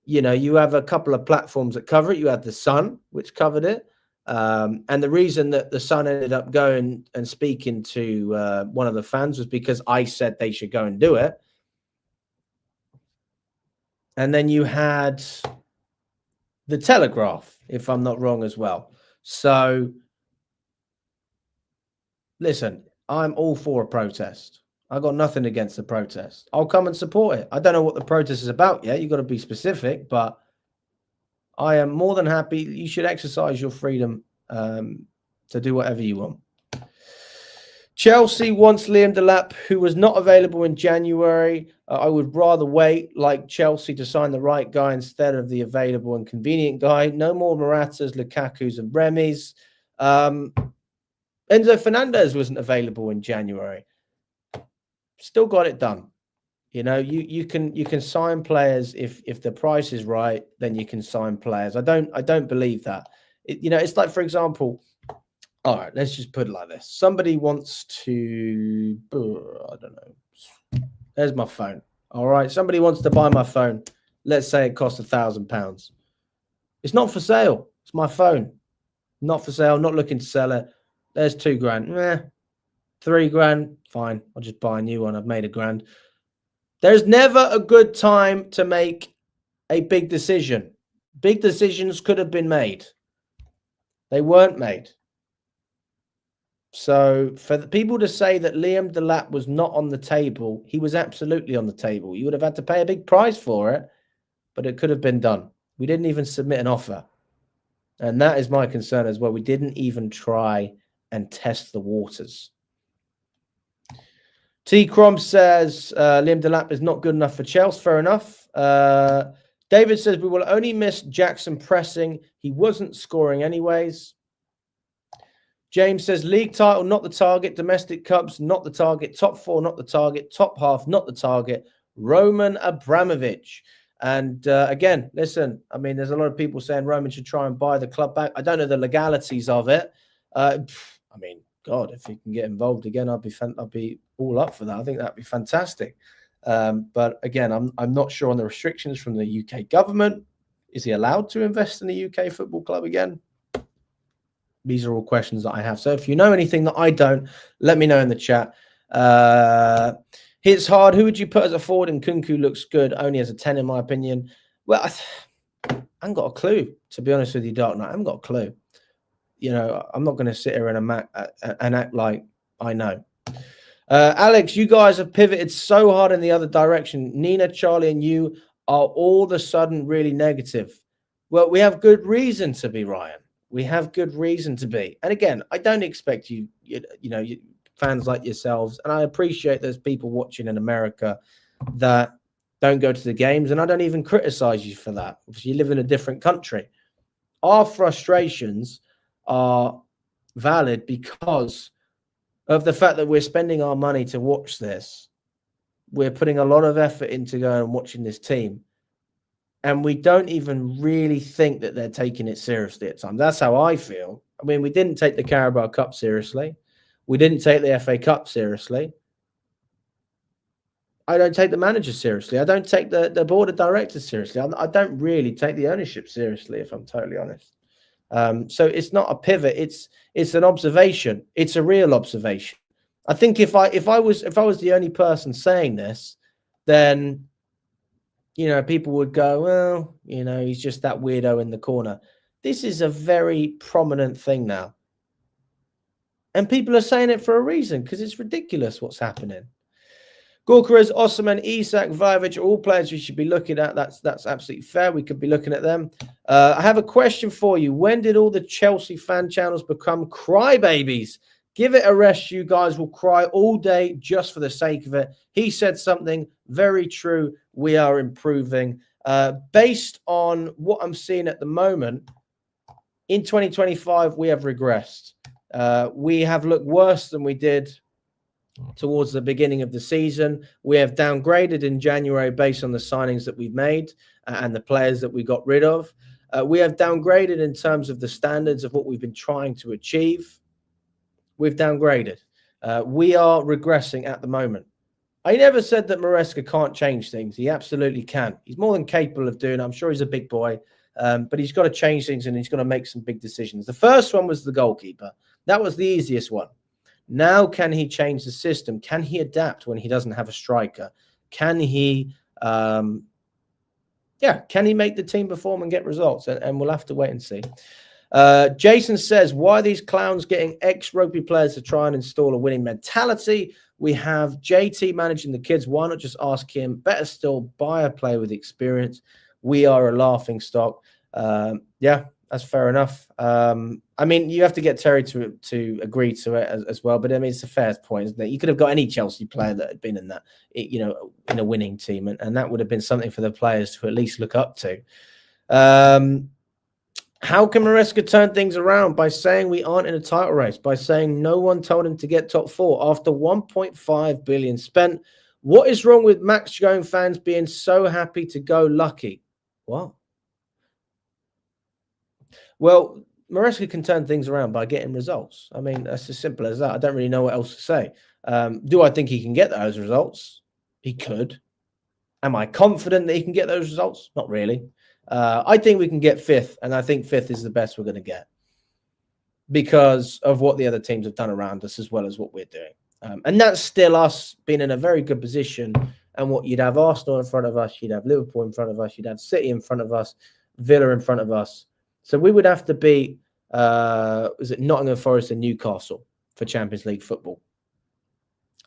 you know, you have a couple of platforms that cover it. You had The Sun, which covered it. And the reason that The Sun ended up going and speaking to one of the fans was because I said they should go and do it. And then you had The Telegraph, if I'm not wrong, as well. So, listen, I'm all for a protest. I got nothing against the protest. I'll come and support it. I don't know what the protest is about yet. You've got to be specific, but I am more than happy. You should exercise your freedom to do whatever you want. Chelsea wants Liam Delap, who was not available in January. I would rather wait, like Chelsea, to sign the right guy instead of the available and convenient guy. No more Moratas, Lukakus, and Remis. Enzo Fernandez wasn't available in January. Still got it done. You know, you can sign players if the price is right, then you can sign players. I don't believe that. It's like, for example. All right, let's just put it like this. Somebody wants to, I don't know. There's my phone. All right, somebody wants to buy my phone. Let's say it costs £1,000. It's not for sale. It's my phone. Not for sale. Not looking to sell it. There's £2,000. £3,000. Fine. I'll just buy a new one. I've made £1,000. There's never a good time to make a big decision. Big decisions could have been made. They weren't made. So for the people to say that Liam Delap was not on the table, he was absolutely on the table. You would have had to pay a big price for it, but it could have been done. We didn't even submit an offer. And that is my concern as well. We didn't even try and test the waters. T. Crom says Liam Delap is not good enough for Chelsea. Fair enough. David says we will only miss Jackson pressing. He wasn't scoring anyways. James says league title, not the target. Domestic cups, not the target. Top four, not the target. Top half, not the target. Roman Abramovich. And again, listen, I mean, there's a lot of people saying Roman should try and buy the club back. I don't know the legalities of it. I mean, God, if he can get involved again, I'd be all up for that. I think that'd be fantastic. But again, I'm not sure on the restrictions from the UK government. Is he allowed to invest in a UK football club again? These are all questions that I have. So if you know anything that I don't, let me know in the chat. It's hard. Who would you put as a forward? And Kunku looks good, only as a 10 in my opinion. Well, I haven't got a clue, to be honest with you, Dark Knight. I haven't got a clue. You know, I'm not going to sit here and act like I know. Alex, you guys have pivoted so hard in the other direction. Nina, Charlie, and you are all of a sudden really negative. Well, we have good reason to be, Ryan. We have good reason to be. And again, I don't expect you fans like yourselves, and I appreciate there's people watching in America that don't go to the games, and I don't even criticize you for that because you live in a different country. Our frustrations are valid because of the fact that we're spending our money to watch this. We're putting a lot of effort into going and watching this team. And we don't even really think that they're taking it seriously at times. That's how I feel. I mean, we didn't take the Carabao Cup seriously. We didn't take the FA Cup seriously. I don't take the manager seriously. I don't take the board of directors seriously. I don't really take the ownership seriously, if I'm totally honest. So it's not a pivot. It's an observation. It's a real observation. I think if I was the only person saying this, then people would go, well, he's just that weirdo in the corner. This is a very prominent thing now. And people are saying it for a reason because it's ridiculous what's happening. Goalkeeper, Osimhen, Isak, Vlahovic are all players we should be looking at. That's absolutely fair. We could be looking at them. I have a question for you. When did all the Chelsea fan channels become crybabies? Give it a rest. You guys will cry all day just for the sake of it. He said something very true. We are improving. Based on what I'm seeing at the moment, in 2025, we have regressed. We have looked worse than we did towards the beginning of the season. We have downgraded in January based on the signings that we've made and the players that we got rid of. We have downgraded in terms of the standards of what we've been trying to achieve. We've downgraded. We are regressing at the moment. I never said that Maresca can't change things. He absolutely can. He's more than capable of doing it. I'm sure he's a big boy, but he's got to change things and he's got to make some big decisions. The first one was the goalkeeper. That was the easiest one. Now, can he change the system? Can he adapt when he doesn't have a striker? Can he, can he make the team perform and get results? And we'll have to wait and see. Jason says, why are these clowns getting ex-rugby players to try and install a winning mentality? We have JT managing the kids. Why not just ask him? Better still, buy a player with experience. We are a laughing stock. Yeah, that's fair enough. I mean, you have to get Terry to agree to it as well. But I mean, it's a fair point, isn't it? You could have got any Chelsea player that had been in that, in a winning team, and that would have been something for the players to at least look up to. How can Maresca turn things around? By saying we aren't in a title race, by saying no one told him to get top four after 1.5 billion spent. What is wrong with Max Jones fans being so happy to go lucky? What? Well, Maresca can turn things around by getting results. I mean, that's as simple as that. I don't really know what else to say. Do I think he can get those results? He could. Am I confident that he can get those results? Not really. I think we can get fifth, and I think fifth is the best we're going to get because of what the other teams have done around us as well as what we're doing. And that's still us being in a very good position. And what you'd have Arsenal in front of us, you'd have Liverpool in front of us, you'd have City in front of us, Villa in front of us. So we would have to beat, was it Nottingham Forest and Newcastle for Champions League football.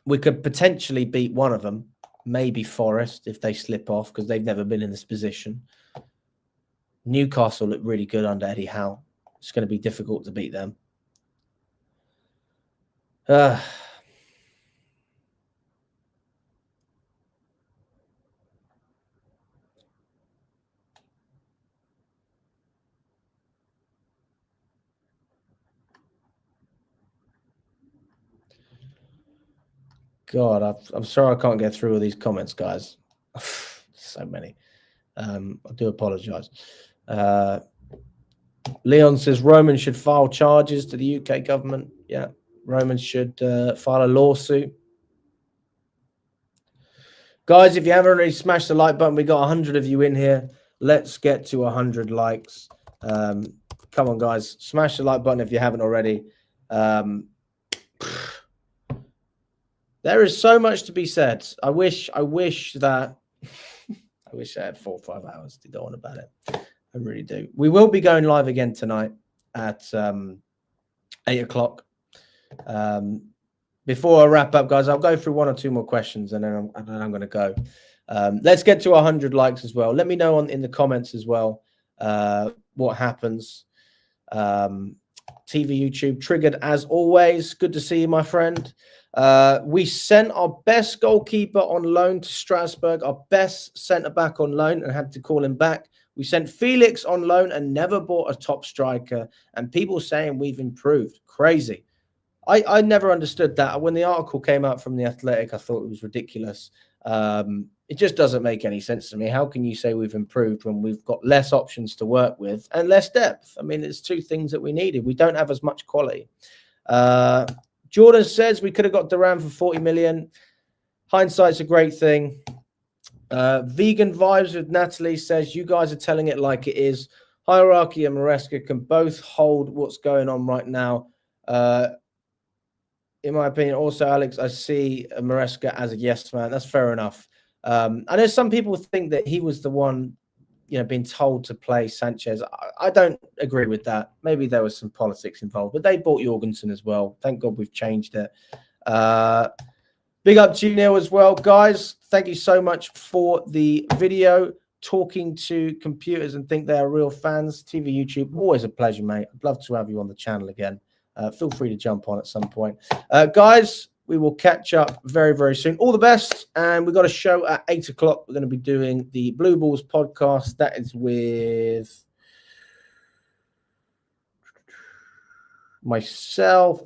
We could potentially beat one of them, maybe Forest if they slip off because they've never been in this position. Newcastle look really good under Eddie Howe. It's going to be difficult to beat them. God, I'm sorry I can't get through all these comments, guys. So many. I do apologize. Leon says Roman should file charges to the UK government. Yeah, Roman should file a lawsuit. Guys, if you haven't already smashed the like button, we got 100 of you in here. Let's get to 100 likes. Come on, guys. Smash the like button if you haven't already. There is so much to be said. I wish that I wish I had 4 or 5 hours to go on about it. I really do. We will be going live again tonight at 8 o'clock. Before I wrap up, guys, I'll go through 1 or 2 more questions and then I'm going to go. Let's get to 100 likes as well. Let me know in the comments as well what happens. TV YouTube triggered as always. Good to see you, my friend. We sent our best goalkeeper on loan to Strasbourg, our best centre-back on loan, and had to call him back. We sent Felix on loan and never bought a top striker, and people saying we've improved. Crazy. I never understood that. When the article came out from The Athletic, I thought it was ridiculous. It just doesn't make any sense to me. How can you say we've improved when we've got less options to work with and less depth? I mean, it's 2 things that we needed. We don't have as much quality. Jordan says we could have got Duran for 40 million. Hindsight's a great thing. Vegan Vibes with Natalie says, you guys are telling it like it is. Hierarchy and Maresca can both hold what's going on right now. In my opinion, also, Alex, I see Maresca as a yes man. That's fair enough. I know some people think that he was the one, being told to play Sanchez. I don't agree with that. Maybe there was some politics involved, but they bought Jorgensen as well. Thank God we've changed it. Big up to you, Neil, as well. Guys, thank you so much for the video. Talking to computers and think they're real fans. TV, YouTube, always a pleasure, mate. I'd love to have you on the channel again. Feel free to jump on at some point. Guys, we will catch up very, very soon. All the best. And we've got a show at 8 o'clock. We're going to be doing the Blue Balls podcast. That is with myself,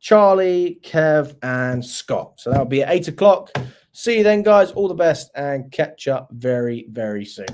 Charlie, Kev, and Scott. So that'll be at 8 o'clock. See you then, guys. All the best and catch up very, very soon.